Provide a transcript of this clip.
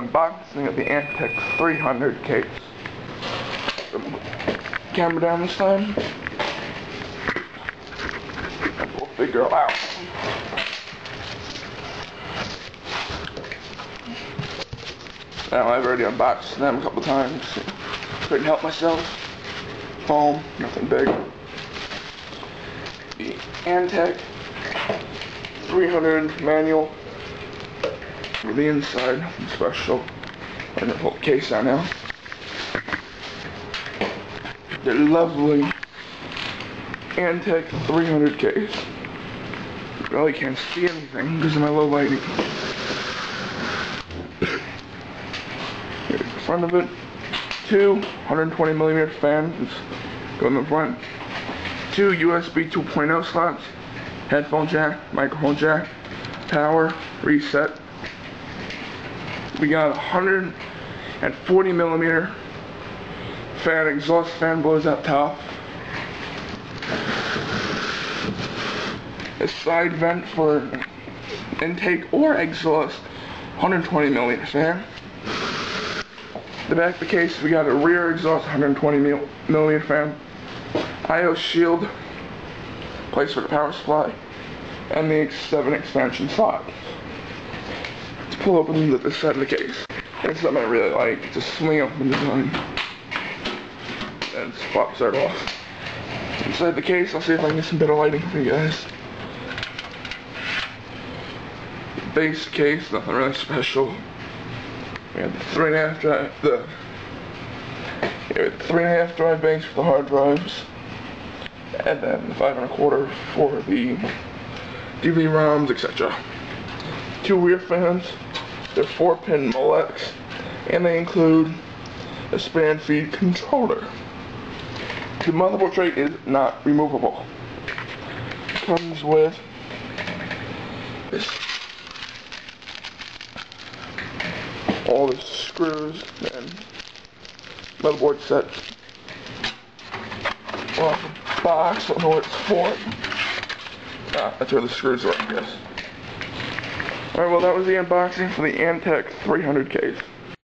unboxing of the Antec 300 case. Camera down this time, and we'll figure it out. Now, I've already unboxed them a couple times. Couldn't help myself. Foam, nothing big. The Antec 300 manual. With the inside, nothing special. I'm gonna pull the case out now. The lovely Antec 300 case. You really can't see anything because of my low lighting. Here's the front of it. Two 120mm fans go in the front. Two USB 2.0 slots. Headphone jack, microphone jack, power, reset. We got 140mm fan, exhaust fan blows out top. A side vent for intake or exhaust, 120mm fan. The back of the case, we got a rear exhaust 120mm fan, I/O shield, place for the power supply, and the 7 expansion slot. Let's pull open this side of the case. It's something I really like. It's a swing open design. And it pops right off. Inside the case, I'll see if I can get some better lighting for you guys. Base case, nothing really special. We had the 3.5 drive, the 3.5 drive base for the hard drives, and then the 5.25 for the DVD ROMs, etc. Two rear fans. They're 4-pin Molex, and they include a span feed controller. The motherboard tray is not removable. It comes with this, all the screws and motherboard set. Off the box, I don't know what it's for. That's where the screws are, I guess. Alright, well, that was the unboxing for the Antec 300 case.